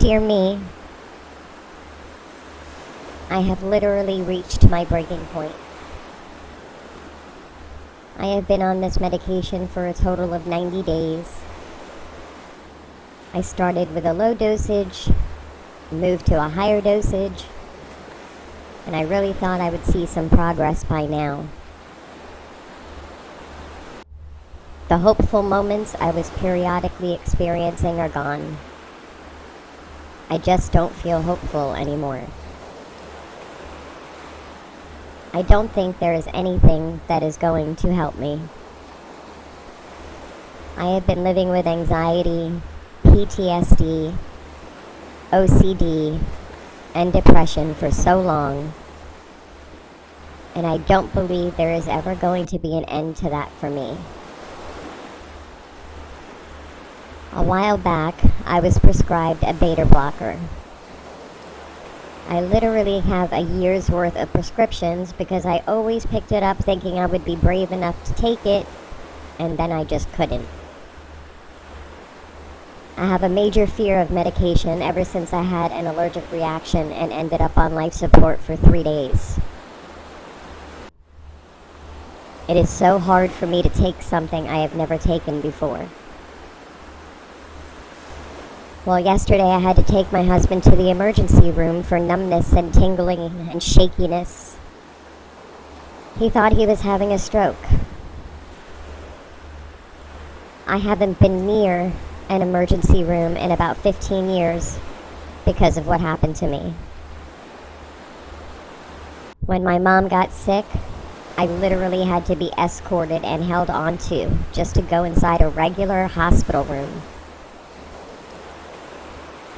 Dear me, I have literally reached my breaking point. I have been on this medication for a total of 90 days. I started with a low dosage, moved to a higher dosage, and I really thought I would see some progress by now. The hopeful moments I was periodically experiencing are gone. I just don't feel hopeful anymore. I don't think there is anything that is going to help me. I have been living with anxiety, PTSD, OCD, and depression for so long, and I don't believe there is ever going to be an end to that for me. A while back, I was prescribed a beta blocker. I literally have a year's worth of prescriptions because I always picked it up thinking I would be brave enough to take it, and then I just couldn't. I have a major fear of medication ever since I had an allergic reaction and ended up on life support for 3 days. It is so hard for me to take something I have never taken before. Well, yesterday I had to take my husband to the emergency room for numbness and tingling and shakiness. He thought he was having a stroke. I haven't been near an emergency room in about 15 years because of what happened to me. When my mom got sick, I literally had to be escorted and held onto just to go inside a regular hospital room.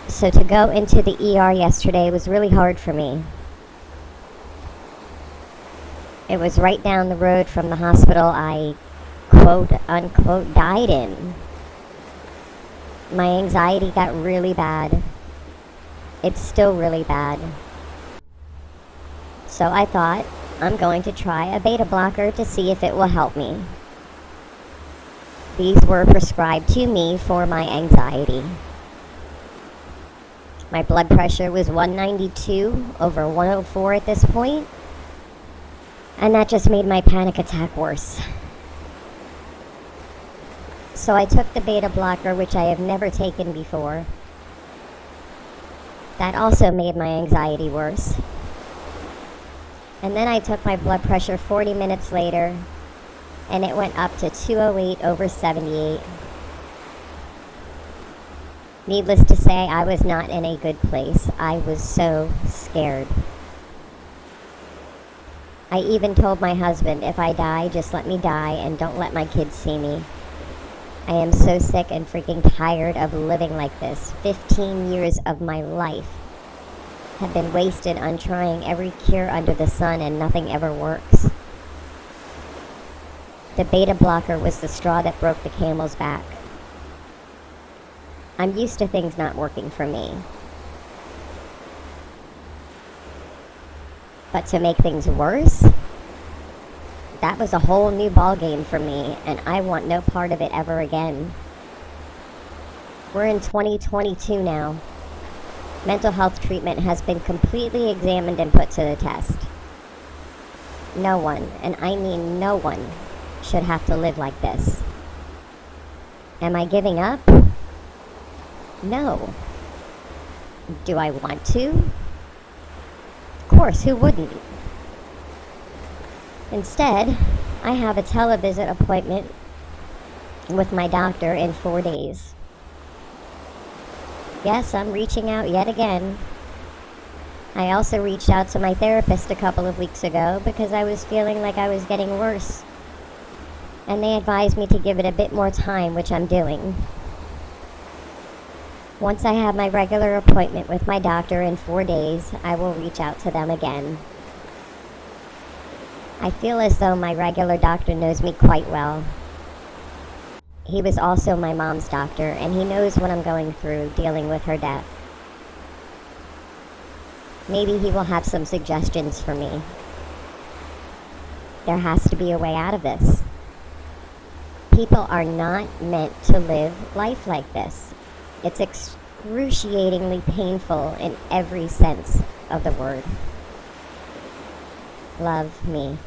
So to go into the ER yesterday was really hard for me. It was right down the road from the hospital I quote unquote died in. My anxiety got really bad. It's still really bad. So I thought, I'm going to try a beta blocker to see if it will help me. These were prescribed to me for my anxiety. My blood pressure was 192 over 104 at this point, and that just made my panic attack worse. So I took the beta blocker, which I have never taken before. That also made my anxiety worse. And then I took my blood pressure 40 minutes later, and it went up to 208 over 78. Needless to say, I was not in a good place. I was so scared. I even told my husband, if I die, just let me die and don't let my kids see me. I am so sick and freaking tired of living like this. 15 years of my life have been wasted on trying every cure under the sun and nothing ever works. The beta blocker was the straw that broke the camel's back. I'm used to things not working for me. But to make things worse, that was a whole new ballgame for me, and I want no part of it ever again. We're in 2022 now. Mental health treatment has been completely examined and put to the test. No one, and I mean no one, should have to live like this. Am I giving up? No. Do I want to? Of course, who wouldn't? Instead, I have a televisit appointment with my doctor in 4 days. Yes, I'm reaching out yet again. I also reached out to my therapist a couple of weeks ago because I was feeling like I was getting worse. And they advised me to give it a bit more time, which I'm doing. Once I have my regular appointment with my doctor in 4 days, I will reach out to them again. I feel as though my regular doctor knows me quite well. He was also my mom's doctor, and he knows what I'm going through dealing with her death. Maybe he will have some suggestions for me. There has to be a way out of this. People are not meant to live life like this. It's excruciatingly painful in every sense of the word. Love me.